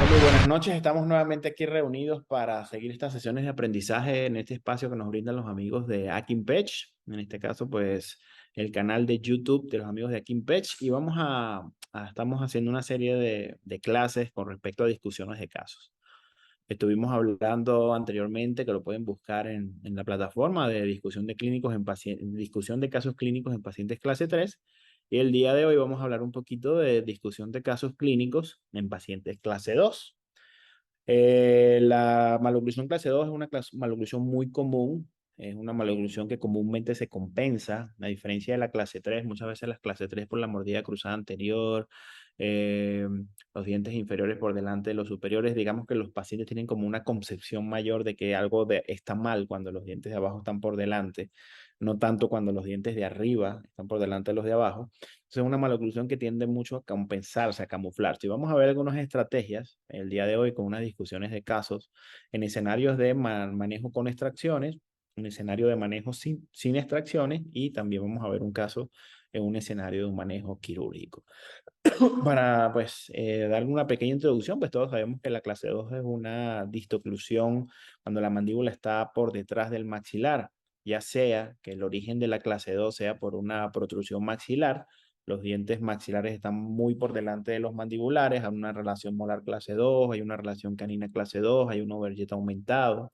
Muy buenas noches. Estamos nuevamente aquí reunidos para seguir estas sesiones de aprendizaje en este espacio que nos brindan los amigos de Akinpech. En este caso, pues, el canal de YouTube de los amigos de Akinpech. Y estamos haciendo una serie de clases con respecto a discusiones de casos. Estuvimos hablando anteriormente, que lo pueden buscar en la plataforma de discusión de clínicos en pacientes, discusión de casos clínicos en pacientes clase 3. Y el día de hoy vamos a hablar un poquito de discusión de casos clínicos en pacientes clase 2. La maloclusión clase 2 es una maloclusión muy común, es una maloclusión que comúnmente se compensa, a diferencia de la clase 3. Muchas veces las clase 3 por la mordida cruzada anterior, eh, los dientes inferiores por delante de los superiores, digamos que los pacientes tienen como una concepción mayor de que está mal cuando los dientes de abajo están por delante, no tanto cuando los dientes de arriba están por delante de los de abajo. Es una maloclusión que tiende mucho a compensarse, a camuflarse. Y vamos a ver algunas estrategias el día de hoy con unas discusiones de casos en escenarios de manejo con extracciones, un escenario de manejo sin extracciones y también vamos a ver un caso en un escenario de un manejo quirúrgico. Para pues darle una pequeña introducción, pues todos sabemos que la clase 2 es una distoclusión cuando la mandíbula está por detrás del maxilar, ya sea que el origen de la clase 2 sea por una protrusión maxilar, los dientes maxilares están muy por delante de los mandibulares, hay una relación molar clase 2, hay una relación canina clase 2, hay un overjet aumentado.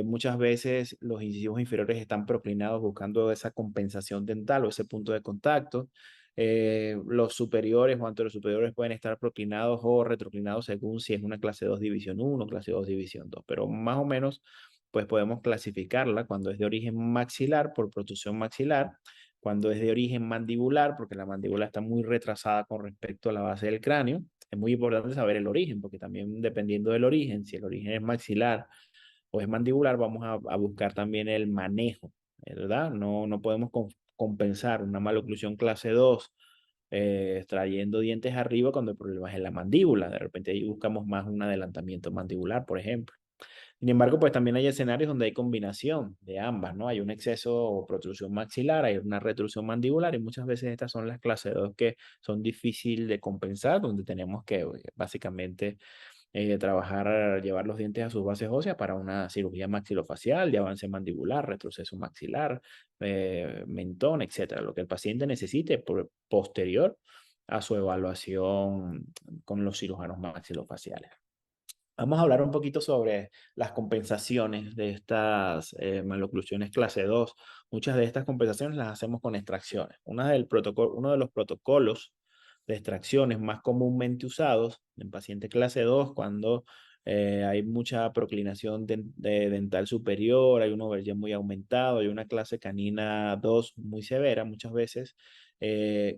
Muchas veces los incisivos inferiores están proclinados buscando esa compensación dental o ese punto de contacto. Los superiores o anterosuperiores pueden estar proclinados o retroclinados según si es una clase 2 división 1, clase 2 división 2, pero más o menos pues podemos clasificarla cuando es de origen maxilar por protrusión maxilar, cuando es de origen mandibular porque la mandíbula está muy retrasada con respecto a la base del cráneo. Es muy importante saber el origen porque también dependiendo del origen, si el origen es maxilar o es mandibular, vamos a buscar también el manejo, ¿verdad? No podemos compensar una maloclusión clase 2 extrayendo dientes arriba cuando el problema es en la mandíbula. De repente ahí buscamos más un adelantamiento mandibular, por ejemplo. Sin embargo, pues también hay escenarios donde hay combinación de ambas, ¿no? Hay un exceso o protrusión maxilar, hay una retrusión mandibular y muchas veces estas son las clases 2 que son difíciles de compensar, donde tenemos que básicamente trabajar, llevar los dientes a sus bases óseas para una cirugía maxilofacial de avance mandibular, retroceso maxilar, mentón, etcétera, lo que el paciente necesite posterior a su evaluación con los cirujanos maxilofaciales. Vamos a hablar un poquito sobre las compensaciones de estas maloclusiones clase 2. Muchas de estas compensaciones las hacemos con extracciones. Uno de los protocolos de extracciones más comúnmente usados en paciente clase 2 cuando hay mucha proclinación dental superior, hay un overjet muy aumentado, hay una clase canina 2 muy severa. Muchas veces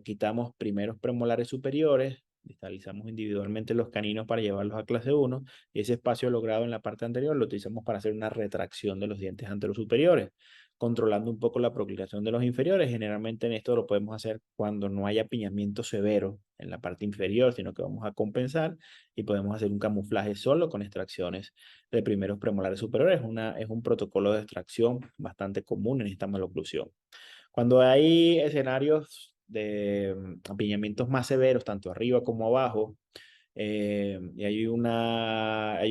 quitamos primeros premolares superiores, distalizamos individualmente los caninos para llevarlos a clase 1 y ese espacio logrado en la parte anterior lo utilizamos para hacer una retracción de los dientes anterosuperiores, controlando un poco la proclinación de los inferiores. Generalmente en esto lo podemos hacer cuando no hay apiñamiento severo en la parte inferior, sino que vamos a compensar y podemos hacer un camuflaje solo con extracciones de primeros premolares superiores. Es un protocolo de extracción bastante común en esta maloclusión. Cuando hay escenarios de apiñamientos más severos, tanto arriba como abajo, y hay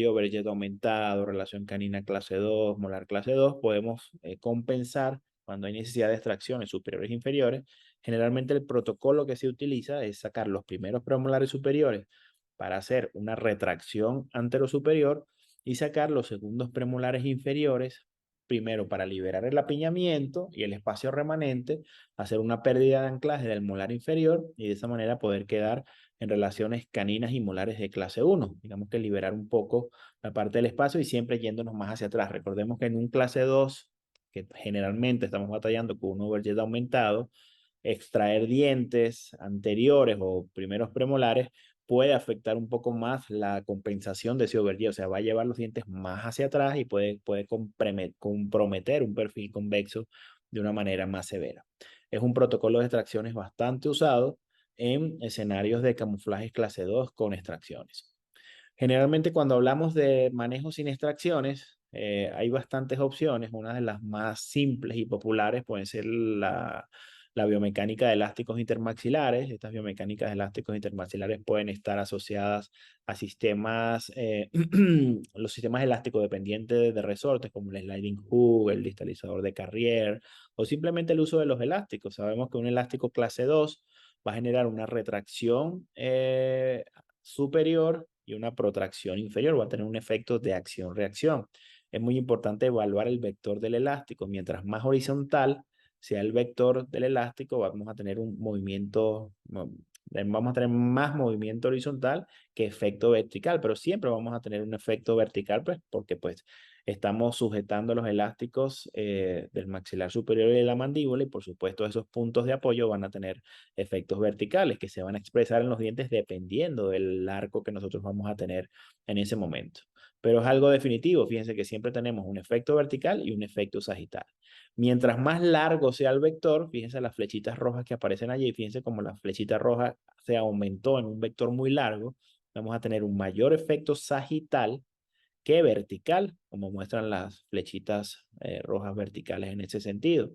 overjet aumentado, relación canina clase 2, molar clase 2, podemos compensar cuando hay necesidad de extracciones superiores e inferiores. Generalmente el protocolo que se utiliza es sacar los primeros premolares superiores para hacer una retracción anterosuperior y sacar los segundos premolares inferiores primero para liberar el apiñamiento y el espacio remanente, hacer una pérdida de anclaje del molar inferior y de esa manera poder quedar en relaciones caninas y molares de clase 1. Digamos que liberar un poco la parte del espacio y siempre yéndonos más hacia atrás. Recordemos que en un clase 2, que generalmente estamos batallando con un overjet aumentado, extraer dientes anteriores o primeros premolares puede afectar un poco más la compensación de ese overjet, o sea, va a llevar los dientes más hacia atrás y puede comprometer un perfil convexo de una manera más severa. Es un protocolo de extracciones bastante usado en escenarios de camuflajes clase 2 con extracciones. Generalmente cuando hablamos de manejo sin extracciones, hay bastantes opciones. Una de las más simples y populares puede ser La biomecánica de elásticos intermaxilares. Estas biomecánicas de elásticos intermaxilares pueden estar asociadas a sistemas, los sistemas elásticos dependientes de resortes, como el sliding hook, el distalizador de Carrier, o simplemente el uso de los elásticos. Sabemos que un elástico clase 2 va a generar una retracción superior y una protracción inferior, va a tener un efecto de acción-reacción. Es muy importante evaluar el vector del elástico. Mientras más horizontal sea el vector del elástico, vamos a tener un movimiento, vamos a tener más movimiento horizontal que efecto vertical, pero siempre vamos a tener un efecto vertical, pues, porque pues estamos sujetando los elásticos del maxilar superior y de la mandíbula, y por supuesto esos puntos de apoyo van a tener efectos verticales que se van a expresar en los dientes dependiendo del arco que nosotros vamos a tener en ese momento. Pero es algo definitivo, fíjense que siempre tenemos un efecto vertical y un efecto sagital. Mientras más largo sea el vector, fíjense las flechitas rojas que aparecen allí, fíjense como la flechita roja se aumentó en un vector muy largo, vamos a tener un mayor efecto sagital que vertical, como muestran las flechitas rojas verticales en ese sentido.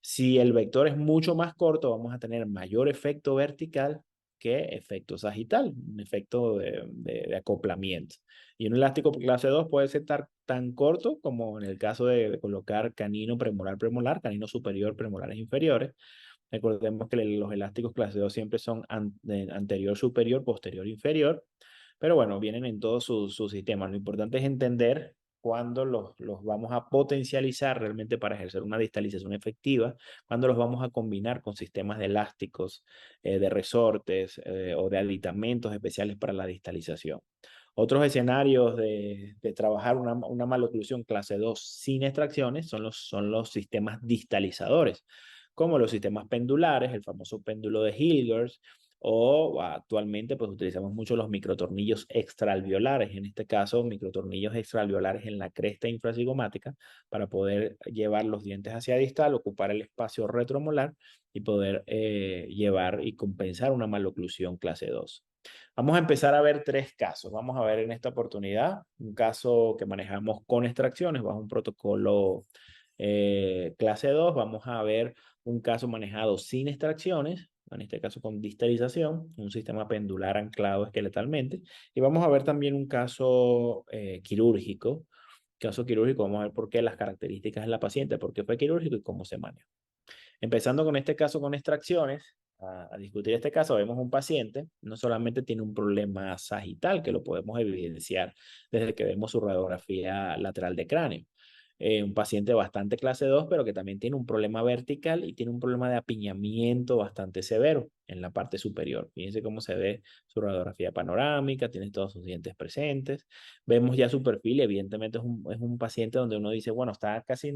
Si el vector es mucho más corto, vamos a tener mayor efecto vertical que efecto sagital, un efecto de acoplamiento. Y un elástico clase 2 puede ser tan corto como en el caso de colocar canino premolar, premolar, canino superior, premolares inferiores. Recordemos que los elásticos clase 2 siempre son anterior, superior, posterior, inferior. Pero bueno, vienen en todos sus sistemas. Lo importante es entender cuándo los vamos a potencializar realmente para ejercer una distalización efectiva, cuándo los vamos a combinar con sistemas de elásticos, de resortes o de aditamentos especiales para la distalización. Otros escenarios de trabajar una maloclusión clase 2 sin extracciones son los sistemas distalizadores, como los sistemas pendulares, el famoso péndulo de Hilgers, o actualmente pues utilizamos mucho los microtornillos extraalveolares, en este caso microtornillos extraalveolares en la cresta infracigomática para poder llevar los dientes hacia distal, ocupar el espacio retromolar y poder llevar y compensar una maloclusión clase 2. Vamos a empezar a ver tres casos. Vamos a ver en esta oportunidad un caso que manejamos con extracciones bajo un protocolo clase 2. Vamos a ver un caso manejado sin extracciones, en este caso con distalización, un sistema pendular anclado esqueletalmente. Y vamos a ver también un caso quirúrgico. Caso quirúrgico, vamos a ver por qué, las características de la paciente, por qué fue quirúrgico y cómo se maneja. Empezando con este caso con extracciones, a discutir este caso, vemos un paciente, no solamente tiene un problema sagital, que lo podemos evidenciar desde que vemos su radiografía lateral de cráneo. Un paciente bastante clase 2, pero que también tiene un problema vertical y tiene un problema de apiñamiento bastante severo en la parte superior. Fíjense cómo se ve su radiografía panorámica, tiene todos sus dientes presentes. Vemos ya su perfil, evidentemente es un paciente donde uno dice, bueno, está casi,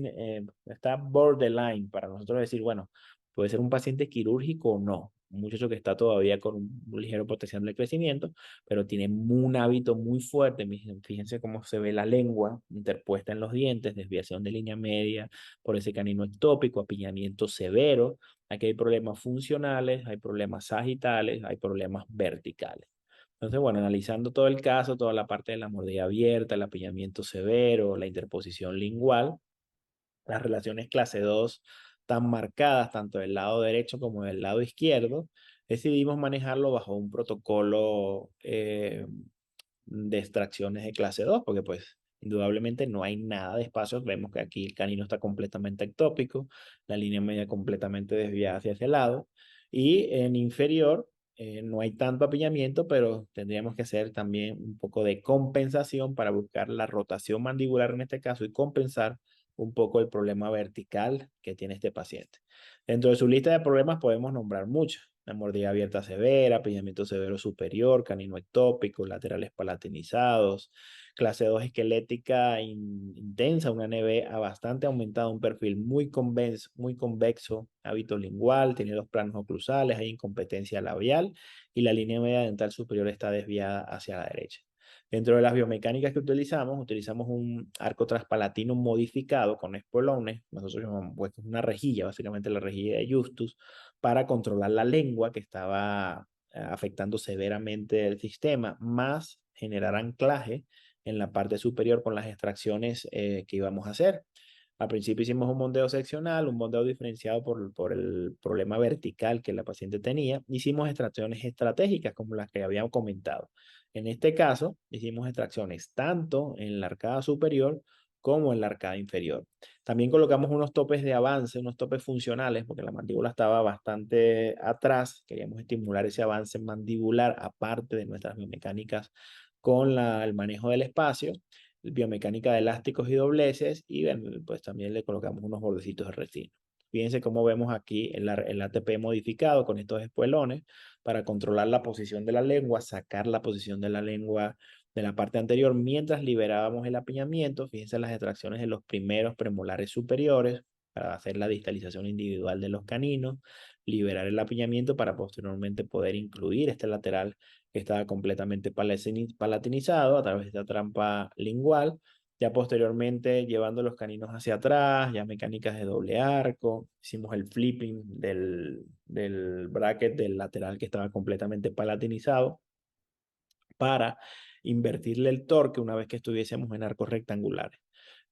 está borderline para nosotros decir, bueno, puede ser un paciente quirúrgico o no. Un muchacho que está todavía con un ligero potencial de crecimiento, pero tiene un hábito muy fuerte. Fíjense cómo se ve la lengua interpuesta en los dientes, desviación de línea media por ese canino ectópico, apiñamiento severo. Aquí hay problemas funcionales, hay problemas sagitales, hay problemas verticales. Entonces, bueno, analizando todo el caso, toda la parte de la mordida abierta, el apiñamiento severo, la interposición lingual, las relaciones clase 2 tan marcadas tanto del lado derecho como del lado izquierdo, decidimos manejarlo bajo un protocolo de extracciones de clase 2 porque pues indudablemente no hay nada de espacios. Vemos que aquí el canino está completamente ectópico, la línea media completamente desviada hacia ese lado, y en inferior no hay tanto apiñamiento, pero tendríamos que hacer también un poco de compensación para buscar la rotación mandibular en este caso y compensar un poco el problema vertical que tiene este paciente. Dentro de su lista de problemas podemos nombrar muchos: la mordida abierta severa, apiñamiento severo superior, canino ectópico, laterales palatinizados, clase 2 esquelética intensa, una NVA bastante aumentada, un perfil muy convexo, hábito lingual, tiene dos planos oclusales, hay incompetencia labial y la línea media dental superior está desviada hacia la derecha. Dentro de las biomecánicas que utilizamos un arco transpalatino modificado con espolones. Nosotros llamamos pues, una rejilla, básicamente la rejilla de Justus, para controlar la lengua que estaba afectando severamente el sistema, más generar anclaje en la parte superior con las extracciones que íbamos a hacer. Al principio hicimos un bondeo seccional, un bondeo diferenciado por el problema vertical que la paciente tenía. Hicimos extracciones estratégicas como las que habíamos comentado. En este caso, hicimos extracciones tanto en la arcada superior como en la arcada inferior. También colocamos unos topes de avance, unos topes funcionales, porque la mandíbula estaba bastante atrás. Queríamos estimular ese avance mandibular, aparte de nuestras biomecánicas con el manejo del espacio, biomecánica de elásticos y dobleces, y pues también le colocamos unos bordecitos de resina. Fíjense cómo vemos aquí el ATP modificado con estos espuelones para controlar la posición de la lengua, sacar la posición de la lengua de la parte anterior mientras liberábamos el apiñamiento. Fíjense las extracciones de los primeros premolares superiores para hacer la distalización individual de los caninos, liberar el apiñamiento para posteriormente poder incluir este lateral que estaba completamente palatinizado a través de esta trampa lingual. Ya posteriormente, llevando los caninos hacia atrás, ya mecánicas de doble arco, hicimos el flipping del bracket del lateral que estaba completamente palatinizado para invertirle el torque una vez que estuviésemos en arcos rectangulares.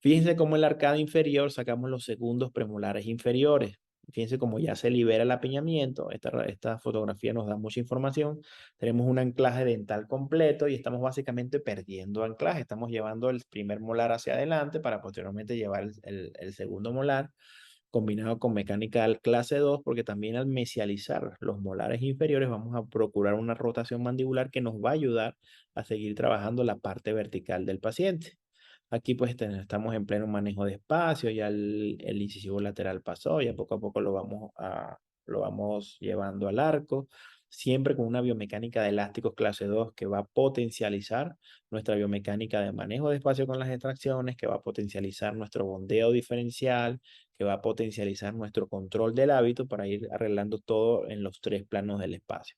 Fíjense cómo en la arcada inferior sacamos los segundos premolares inferiores. Fíjense cómo ya se libera el apiñamiento. Esta fotografía nos da mucha información. Tenemos un anclaje dental completo y estamos básicamente perdiendo anclaje. Estamos llevando el primer molar hacia adelante para posteriormente llevar el segundo molar combinado con mecánica clase 2, porque también al mesializar los molares inferiores vamos a procurar una rotación mandibular que nos va a ayudar a seguir trabajando la parte vertical del paciente. Aquí pues estamos en pleno manejo de espacio, ya el incisivo lateral pasó, ya poco a poco lo vamos llevando al arco, siempre con una biomecánica de elásticos clase 2 que va a potencializar nuestra biomecánica de manejo de espacio con las extracciones, que va a potencializar nuestro bondeo diferencial, que va a potencializar nuestro control del hábito para ir arreglando todo en los tres planos del espacio: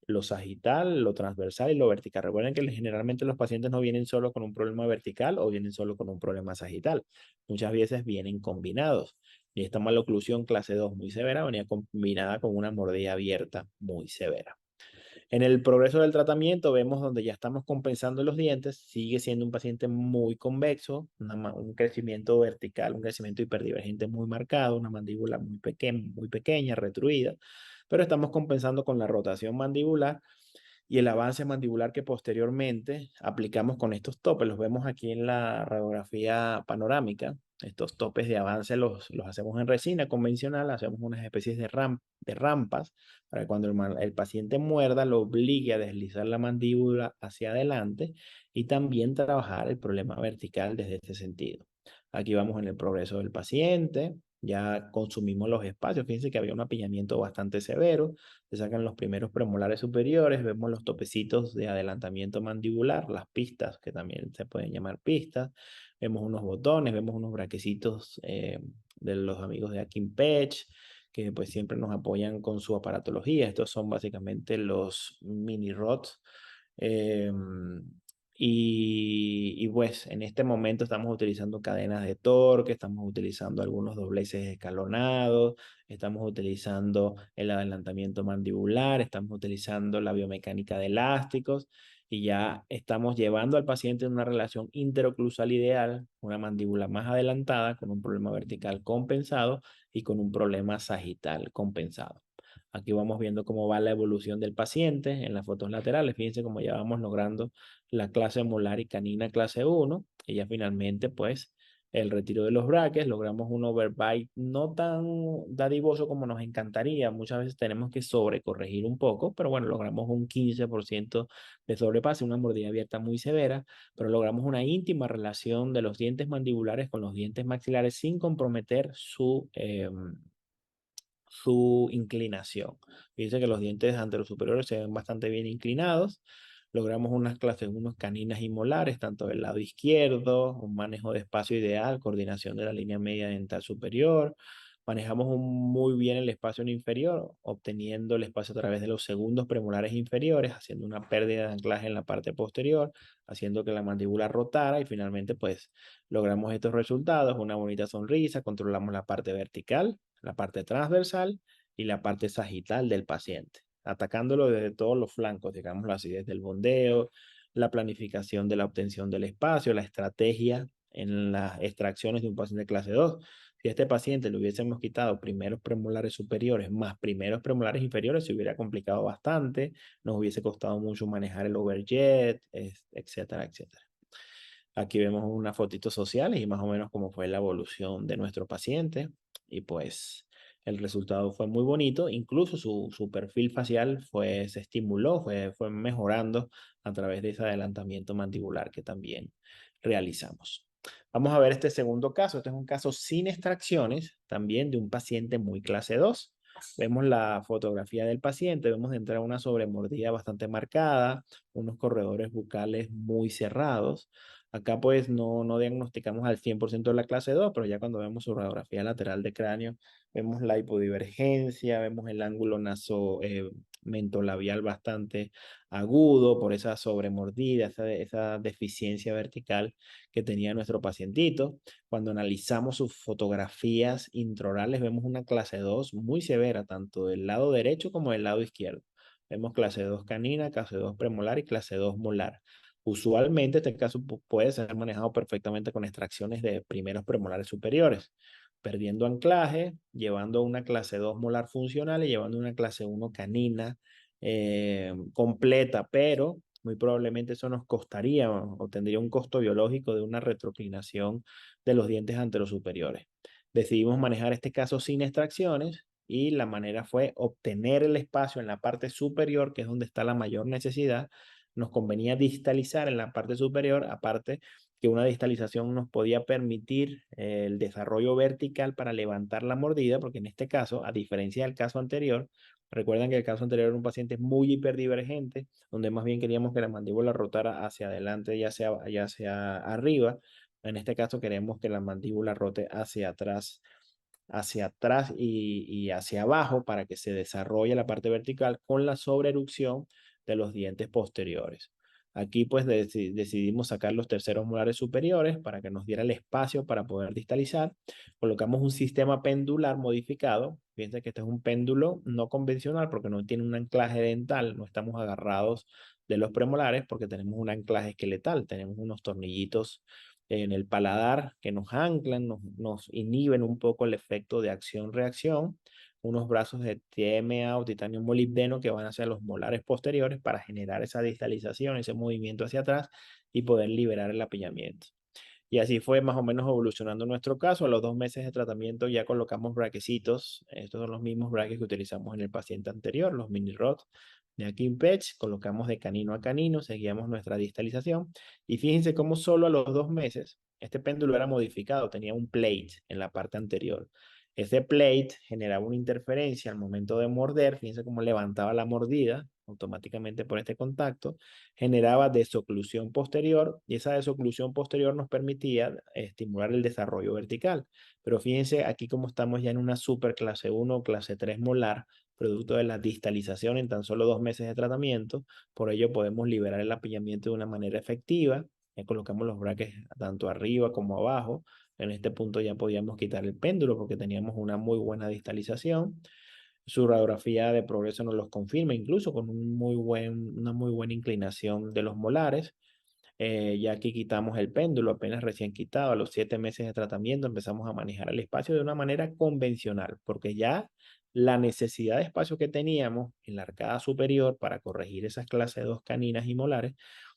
lo sagital, lo transversal y lo vertical. Recuerden que generalmente los pacientes no vienen solo con un problema vertical o vienen solo con un problema sagital. Muchas veces vienen combinados. Y esta maloclusión clase 2 muy severa venía combinada con una mordida abierta muy severa. En el progreso del tratamiento vemos donde ya estamos compensando los dientes, sigue siendo un paciente muy convexo, un crecimiento vertical, un crecimiento hiperdivergente muy marcado, una mandíbula muy pequeña, retruida, pero estamos compensando con la rotación mandibular y el avance mandibular que posteriormente aplicamos con estos topes. Los vemos aquí en la radiografía panorámica. Estos topes de avance los hacemos en resina convencional, hacemos unas especies de rampas para que cuando el paciente muerda lo obligue a deslizar la mandíbula hacia adelante y también trabajar el problema vertical desde este sentido. Aquí vamos en el progreso del paciente, ya consumimos los espacios. Fíjense que había un apiñamiento bastante severo. Se sacan los primeros premolares superiores, vemos los topecitos de adelantamiento mandibular, las pistas, que también se pueden llamar pistas. Vemos unos botones, vemos unos braquecitos de los amigos de Akin Patch, que pues siempre nos apoyan con su aparatología. Estos son básicamente los mini rods. Eh, y pues en este momento estamos utilizando cadenas de torque, estamos utilizando algunos dobleces escalonados, estamos utilizando el adelantamiento mandibular, estamos utilizando la biomecánica de elásticos y ya estamos llevando al paciente en una relación interoclusal ideal, una mandíbula más adelantada, con un problema vertical compensado y con un problema sagital compensado. Aquí vamos viendo cómo va la evolución del paciente en las fotos laterales. Fíjense cómo ya vamos logrando la clase molar y canina clase 1 y ya finalmente pues el retiro de los brackets, logramos un overbite no tan dadivoso como nos encantaría. Muchas veces tenemos que sobrecorregir un poco, pero bueno, logramos un 15% de sobrepase, una mordida abierta muy severa, pero logramos una íntima relación de los dientes mandibulares con los dientes maxilares sin comprometer su inclinación. Dice que los dientes anterosuperiores se ven bastante bien inclinados. Logramos unas clases, unos caninas y molares, tanto del lado izquierdo, un manejo de espacio ideal, coordinación de la línea media dental superior. Manejamos muy bien el espacio en inferior, obteniendo el espacio a través de los segundos premolares inferiores, haciendo una pérdida de anclaje en la parte posterior, haciendo que la mandíbula rotara y finalmente pues logramos estos resultados, una bonita sonrisa, controlamos la parte vertical, la parte transversal y la parte sagital del paciente, atacándolo desde todos los flancos, digámoslo así, desde el bondeo, la planificación de la obtención del espacio, la estrategia en las extracciones de un paciente clase 2. Si a este paciente le hubiésemos quitado primeros premolares superiores más primeros premolares inferiores, se hubiera complicado bastante, nos hubiese costado mucho manejar el overjet, etcétera, etcétera. Aquí vemos unas fotitos sociales y más o menos cómo fue la evolución de nuestro paciente. Y pues el resultado fue muy bonito. Incluso su perfil facial se estimuló, fue mejorando a través de ese adelantamiento mandibular que también realizamos. Vamos a ver este segundo caso. Este es un caso sin extracciones, también de un paciente muy clase 2. Vemos la fotografía del paciente, vemos de entrada una sobremordida bastante marcada, unos corredores bucales muy cerrados. Acá pues no diagnosticamos al 100% de la clase 2, pero ya cuando vemos su radiografía lateral de cráneo, vemos la hipodivergencia, vemos el ángulo mentolabial bastante agudo por esa sobremordida, esa deficiencia vertical que tenía nuestro pacientito. Cuando analizamos sus fotografías intraorales, vemos una clase 2 muy severa, tanto del lado derecho como del lado izquierdo. Vemos clase 2 canina, clase 2 premolar y clase 2 molar. Usualmente este caso puede ser manejado perfectamente con extracciones de primeros premolares superiores, perdiendo anclaje, llevando una clase 2 molar funcional y llevando una clase 1 canina completa, pero muy probablemente eso nos costaría o tendría un costo biológico de una retroclinación de los dientes anterosuperiores. Decidimos manejar este caso sin extracciones y la manera fue obtener el espacio en la parte superior, que es donde está la mayor necesidad. Nos convenía distalizar en la parte superior, aparte que una distalización nos podía permitir el desarrollo vertical para levantar la mordida, porque en este caso, a diferencia del caso anterior, recuerdan que el caso anterior era un paciente muy hiperdivergente, donde más bien queríamos que la mandíbula rotara hacia adelante, ya sea arriba. En este caso queremos que la mandíbula rote hacia atrás y hacia abajo para que se desarrolle la parte vertical con la sobreerupción de los dientes posteriores. Aquí pues decidimos sacar los terceros molares superiores para que nos diera el espacio para poder distalizar. Colocamos un sistema pendular modificado. Fíjense que este es un péndulo no convencional porque no tiene un anclaje dental, no estamos agarrados de los premolares porque tenemos un anclaje esqueletal, tenemos unos tornillitos en el paladar que nos anclan, nos inhiben un poco el efecto de acción-reacción, unos brazos de TMA o titanio molibdeno que van hacia los molares posteriores para generar esa distalización, ese movimiento hacia atrás y poder liberar el apillamiento. Y así fue más o menos evolucionando nuestro caso. A los 2 meses de tratamiento ya colocamos braquecitos. Estos son los mismos braques que utilizamos en el paciente anterior, los mini rod de Akin Patch. Colocamos de canino a canino, seguíamos nuestra distalización. Y fíjense cómo solo a los 2 meses este péndulo era modificado, tenía un plate en la parte anterior. Ese plate generaba una interferencia al momento de morder. Fíjense cómo levantaba la mordida automáticamente por este contacto, generaba desoclusión posterior y esa desoclusión posterior nos permitía estimular el desarrollo vertical. Pero fíjense aquí como estamos ya en una super clase 1 o clase 3 molar, producto de la distalización en tan solo 2 meses de tratamiento. Por ello podemos liberar el apillamiento de una manera efectiva. Colocamos los brackets tanto arriba como abajo. En este punto ya podíamos quitar el péndulo porque teníamos una muy buena distalización. Su radiografía de progreso nos los confirma, incluso con una muy buena inclinación de los molares. Ya aquí quitamos el péndulo, apenas recién quitado, a los 7 meses de tratamiento empezamos a manejar el espacio de una manera convencional, porque ya la necesidad de espacio que teníamos en la arcada superior para corregir esas clase 2 caninas y molares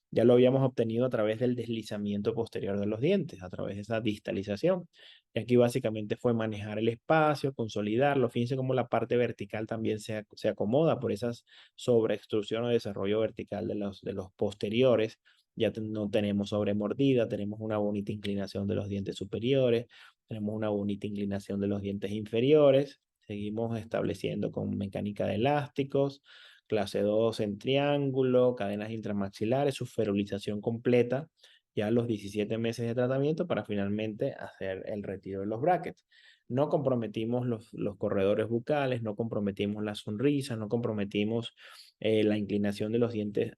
ya lo habíamos obtenido a través del deslizamiento posterior de los dientes, a través de esa distalización. Y aquí básicamente fue manejar el espacio, consolidarlo. Fíjense cómo la parte vertical también se acomoda por esas sobreextrusión o desarrollo vertical de los posteriores. Ya no tenemos sobremordida, tenemos una bonita inclinación de los dientes superiores, tenemos una bonita inclinación de los dientes inferiores. Seguimos estableciendo con mecánica de elásticos, clase 2 en triángulo, cadenas intramaxilares, su ferulización completa ya a los 17 meses de tratamiento para finalmente hacer el retiro de los brackets. No comprometimos los corredores bucales, no comprometimos la sonrisa, no comprometimos la inclinación de los dientes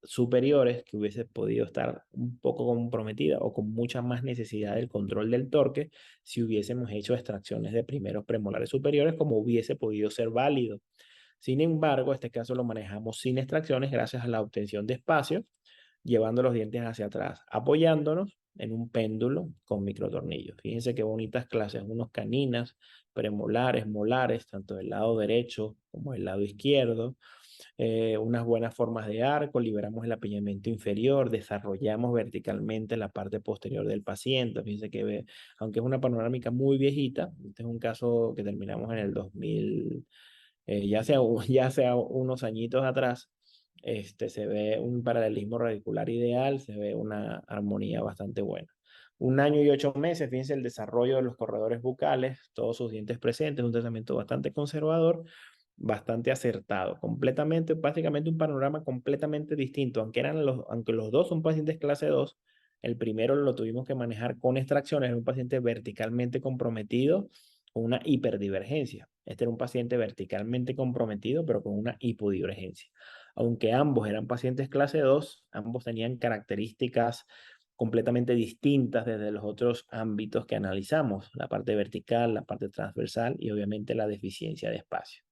superiores que hubiese podido estar un poco comprometida o con mucha más necesidad del control del torque si hubiésemos hecho extracciones de primeros premolares superiores como hubiese podido ser válido. Sin embargo, este caso lo manejamos sin extracciones gracias a la obtención de espacio llevando los dientes hacia atrás, apoyándonos en un péndulo con microtornillos. Fíjense qué bonitas clases, unos caninas, premolares, molares, tanto del lado derecho como del lado izquierdo, unas buenas formas de arco, liberamos el apiñamiento inferior, desarrollamos verticalmente la parte posterior del paciente. Fíjense que aunque es una panorámica muy viejita, este es un caso que terminamos en el 2000, ya sea unos añitos atrás, se ve un paralelismo radicular ideal, se ve una armonía bastante buena. 1 año y 8 meses, fíjense el desarrollo de los corredores bucales, todos sus dientes presentes, un tratamiento bastante conservador, bastante acertado, completamente, básicamente un panorama completamente distinto, aunque los dos son pacientes clase 2, el primero lo tuvimos que manejar con extracciones, era un paciente verticalmente comprometido con una hiperdivergencia. Este era un paciente verticalmente comprometido, pero con una hipodivergencia. Aunque ambos eran pacientes clase 2, ambos tenían características completamente distintas desde los otros ámbitos que analizamos, la parte vertical, la parte transversal y obviamente la deficiencia de espacio.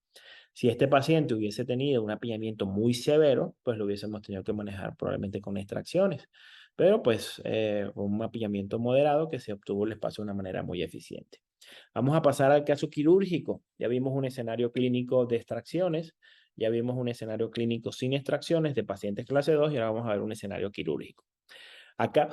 Si este paciente hubiese tenido un apiñamiento muy severo, pues lo hubiésemos tenido que manejar probablemente con extracciones. Pero pues con un apiñamiento moderado que se obtuvo el espacio de una manera muy eficiente. Vamos a pasar al caso quirúrgico. Ya vimos un escenario clínico de extracciones, ya vimos un escenario clínico sin extracciones de pacientes clase 2 y ahora vamos a ver un escenario quirúrgico. Acá,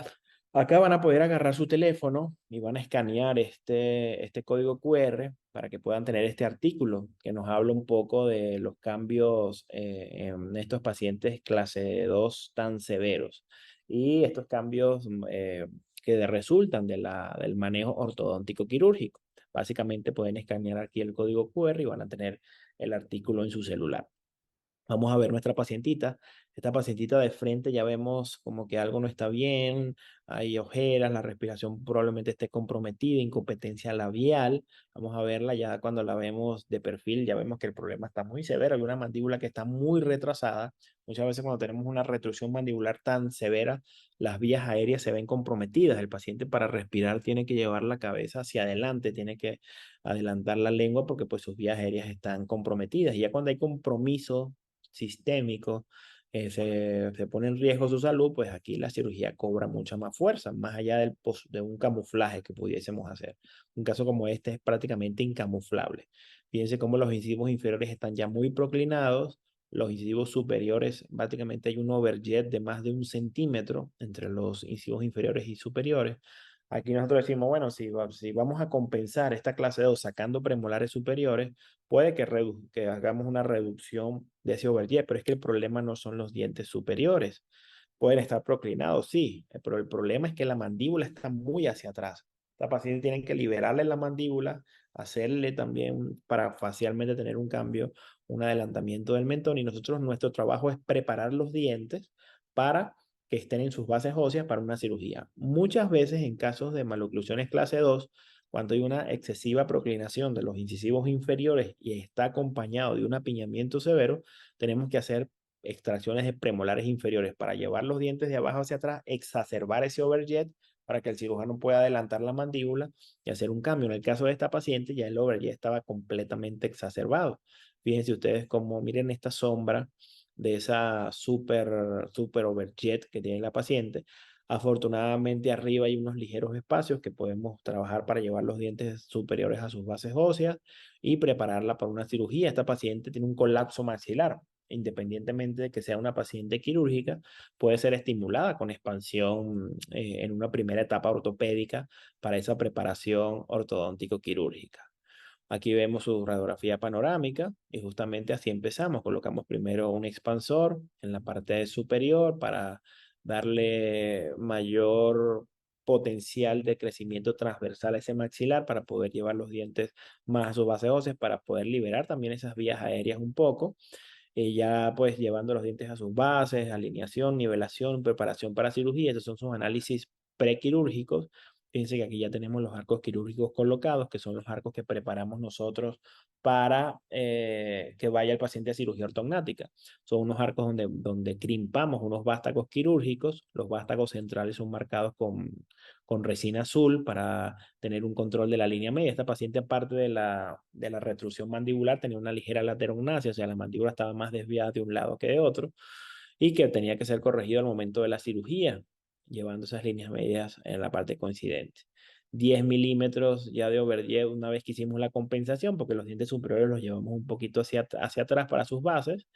acá van a poder agarrar su teléfono y van a escanear este código QR para que puedan tener este artículo que nos habla un poco de los cambios en estos pacientes clase 2 tan severos y estos cambios que resultan del manejo ortodóntico quirúrgico. Básicamente pueden escanear aquí el código QR y van a tener el artículo en su celular. Vamos a ver nuestra pacientita. Esta pacientita de frente ya vemos como que algo no está bien, hay ojeras, la respiración probablemente esté comprometida, incompetencia labial. Vamos a verla ya cuando la vemos de perfil, ya vemos que el problema está muy severo, hay una mandíbula que está muy retrasada. Muchas veces cuando tenemos una retrusión mandibular tan severa, las vías aéreas se ven comprometidas. El paciente para respirar tiene que llevar la cabeza hacia adelante, tiene que adelantar la lengua porque pues sus vías aéreas están comprometidas. Y ya cuando hay compromiso sistémico, se pone en riesgo su salud, pues aquí la cirugía cobra mucha más fuerza, más allá de un camuflaje que pudiésemos hacer. Un caso como este es prácticamente incamuflable. Fíjense cómo los incisivos inferiores están ya muy proclinados, los incisivos superiores, prácticamente hay un overjet de más de 1 centímetro entre los incisivos inferiores y superiores. Aquí nosotros decimos, bueno, si vamos a compensar esta clase 2 sacando premolares superiores, puede que hagamos una reducción de ese overjet, pero es que el problema no son los dientes superiores. Pueden estar proclinados, sí, pero el problema es que la mandíbula está muy hacia atrás. La paciente tiene que liberarle la mandíbula, hacerle también para facialmente tener un cambio, un adelantamiento del mentón y nuestro trabajo es preparar los dientes para que estén en sus bases óseas para una cirugía. Muchas veces en casos de maloclusiones clase 2, cuando hay una excesiva proclinación de los incisivos inferiores y está acompañado de un apiñamiento severo, tenemos que hacer extracciones de premolares inferiores para llevar los dientes de abajo hacia atrás, exacerbar ese overjet para que el cirujano pueda adelantar la mandíbula y hacer un cambio. En el caso de esta paciente, ya el overjet estaba completamente exacerbado. Fíjense ustedes como miren esta sombra de esa super overjet que tiene la paciente. Afortunadamente arriba hay unos ligeros espacios que podemos trabajar para llevar los dientes superiores a sus bases óseas y prepararla para una cirugía. Esta paciente tiene un colapso maxilar. Independientemente de que sea una paciente quirúrgica, puede ser estimulada con expansión en una primera etapa ortopédica para esa preparación ortodóntico-quirúrgica. Aquí vemos su radiografía panorámica y justamente así empezamos. Colocamos primero un expansor en la parte superior para darle mayor potencial de crecimiento transversal a ese maxilar para poder llevar los dientes más a su base ósea, para poder liberar también esas vías aéreas un poco. Ya pues llevando los dientes a sus bases, alineación, nivelación, preparación para cirugía. Estos son sus análisis prequirúrgicos. Fíjense que aquí ya tenemos los arcos quirúrgicos colocados, que son los arcos que preparamos nosotros para que vaya el paciente a cirugía ortognática. Son unos arcos donde crimpamos unos vástagos quirúrgicos. Los vástagos centrales son marcados con resina azul para tener un control de la línea media. Esta paciente, aparte de la retrusión mandibular, tenía una ligera laterognasia, o sea, la mandíbula estaba más desviada de un lado que de otro. y que tenía que ser corregido al momento de la cirugía, llevando esas líneas medias en la parte coincidente. 10 milímetros ya de overjet una vez que hicimos la compensación, porque los dientes superiores los llevamos un poquito hacia atrás para sus bases,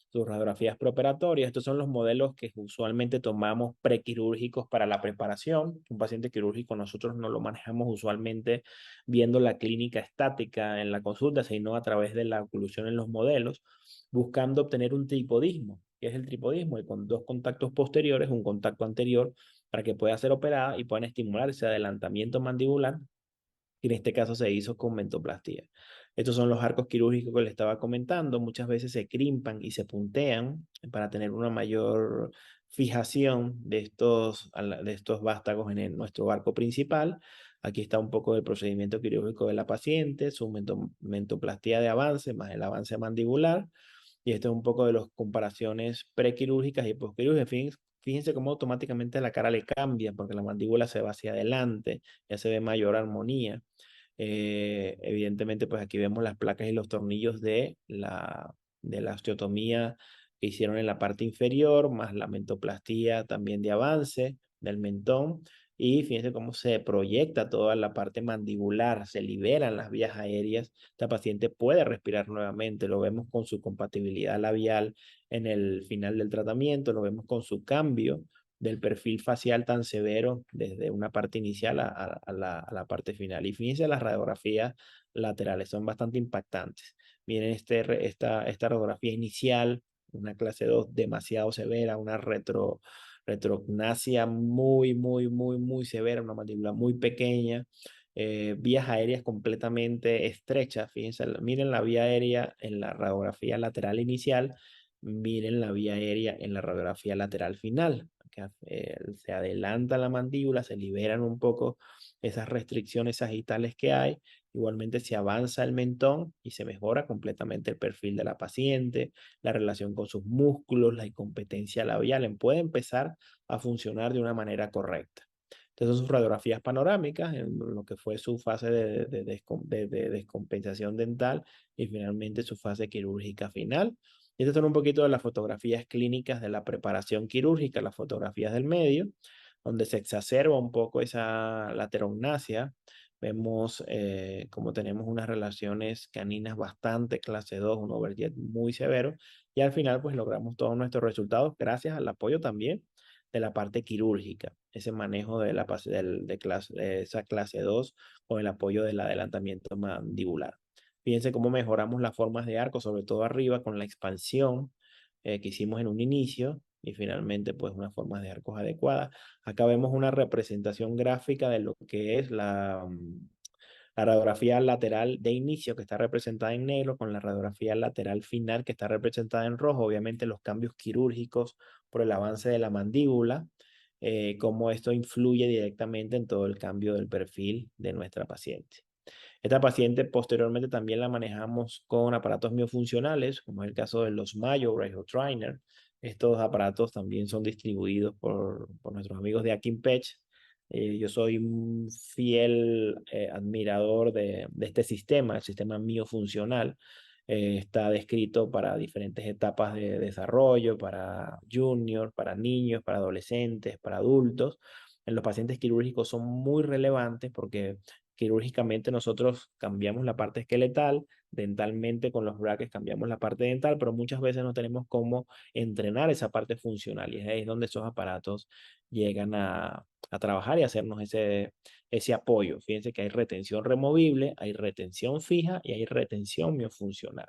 sus radiografías preoperatorias. Estos son los modelos que usualmente tomamos prequirúrgicos para la preparación. Un paciente quirúrgico nosotros no lo manejamos usualmente viendo la clínica estática en la consulta, sino a través de la oclusión en los modelos, buscando obtener un tripodismo. ¿Qué es el tripodismo? Y con dos contactos posteriores, un contacto anterior, para que pueda ser operada y puedan estimular ese adelantamiento mandibular, que en este caso se hizo con mentoplastía. Estos son los arcos quirúrgicos que les estaba comentando. Muchas veces se crimpan y se puntean para tener una mayor fijación de estos vástagos en nuestro arco principal. Aquí está un poco del procedimiento quirúrgico de la paciente, su mentoplastía de avance más el avance mandibular. Y esto es un poco de las comparaciones prequirúrgicas y posquirúrgicas. Fíjense cómo automáticamente la cara le cambia, porque la mandíbula se va hacia adelante, ya se ve mayor armonía. Evidentemente, pues aquí vemos las placas y los tornillos de la osteotomía que hicieron en la parte inferior, más la mentoplastía también de avance del mentón. Y fíjense cómo se proyecta toda la parte mandibular, se liberan las vías aéreas. Esta paciente puede respirar nuevamente, lo vemos con su compatibilidad labial en el final del tratamiento, lo vemos con su cambio del perfil facial tan severo desde una parte inicial a la parte final. Y fíjense las radiografías laterales, son bastante impactantes. Miren esta radiografía inicial, una clase 2 demasiado severa, una retrognasia muy, muy, muy, muy severa, una mandíbula muy pequeña, vías aéreas completamente estrechas. Fíjense, miren la vía aérea en la radiografía lateral inicial, miren la vía aérea en la radiografía lateral final. Se adelanta la mandíbula, se liberan un poco esas restricciones sagitales que hay. Igualmente se avanza el mentón y se mejora completamente el perfil de la paciente, la relación con sus músculos, la incompetencia labial puede empezar a funcionar de una manera correcta. Entonces, sus radiografías panorámicas, en lo que fue su fase de descompensación dental y finalmente su fase quirúrgica final. Y estas son un poquito de las fotografías clínicas de la preparación quirúrgica, las fotografías del medio, donde se exacerba un poco esa laterognasia. Vemos como tenemos unas relaciones caninas bastante clase 2, un overjet muy severo, y al final pues logramos todos nuestros resultados gracias al apoyo también de la parte quirúrgica, ese manejo de esa clase 2 con el apoyo del adelantamiento mandibular. Fíjense cómo mejoramos las formas de arco, sobre todo arriba, con la expansión que hicimos en un inicio y finalmente pues unas formas de arcos adecuadas. Acá vemos una representación gráfica de lo que es la radiografía lateral de inicio que está representada en negro con la radiografía lateral final que está representada en rojo. Obviamente los cambios quirúrgicos por el avance de la mandíbula, cómo esto influye directamente en todo el cambio del perfil de nuestra paciente. Esta paciente posteriormente también la manejamos con aparatos miofuncionales, como es el caso de los Mayo Brace Trainer. Estos aparatos también son distribuidos por nuestros amigos de Akinpech. Yo soy un fiel admirador de este sistema, el sistema miofuncional. Está descrito para diferentes etapas de desarrollo, para juniors, para niños, para adolescentes, para adultos. En los pacientes quirúrgicos son muy relevantes porque quirúrgicamente nosotros cambiamos la parte esqueletal, dentalmente con los brackets cambiamos la parte dental, pero muchas veces no tenemos cómo entrenar esa parte funcional y es ahí donde esos aparatos llegan a trabajar y hacernos ese apoyo. Fíjense que hay retención removible, hay retención fija y hay retención miofuncional.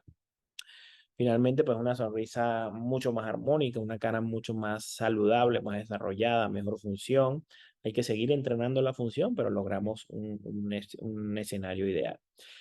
Finalmente, pues una sonrisa mucho más armónica, una cara mucho más saludable, más desarrollada, mejor función. Hay que seguir entrenando la función, pero logramos un escenario ideal.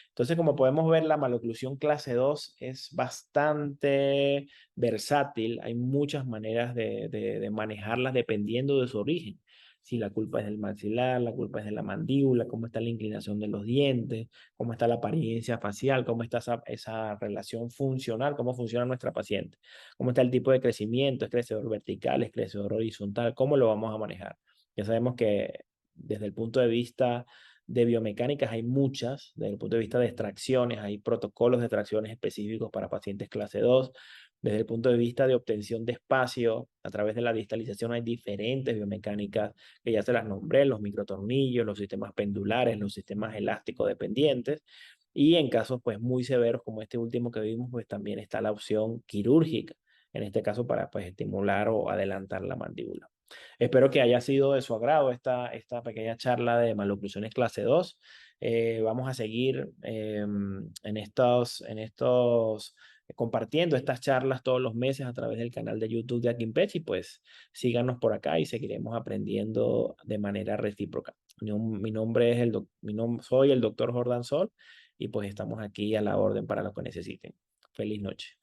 Entonces, como podemos ver, la maloclusión clase 2 es bastante versátil. Hay muchas maneras de manejarlas dependiendo de su origen. Si la culpa es del maxilar, la culpa es de la mandíbula, cómo está la inclinación de los dientes, cómo está la apariencia facial, cómo está esa relación funcional, cómo funciona nuestra paciente, cómo está el tipo de crecimiento, es crecedor vertical, es crecedor horizontal, cómo lo vamos a manejar. Ya sabemos que desde el punto de vista de biomecánicas hay muchas, desde el punto de vista de extracciones, hay protocolos de extracciones específicos para pacientes clase 2, Desde el punto de vista de obtención de espacio, a través de la distalización hay diferentes biomecánicas que ya se las nombré, los microtornillos, los sistemas pendulares, los sistemas elásticos dependientes. Y en casos pues muy severos como este último que vimos, pues también está la opción quirúrgica, en este caso para pues estimular o adelantar la mandíbula. Espero que haya sido de su agrado esta pequeña charla de maloclusiones clase 2. Vamos a seguir compartiendo estas charlas todos los meses a través del canal de YouTube de Akinpech y pues síganos por acá y seguiremos aprendiendo de manera recíproca. Mi nombre es soy el doctor Jordan Sol y pues estamos aquí a la orden para lo que necesiten. Feliz noche.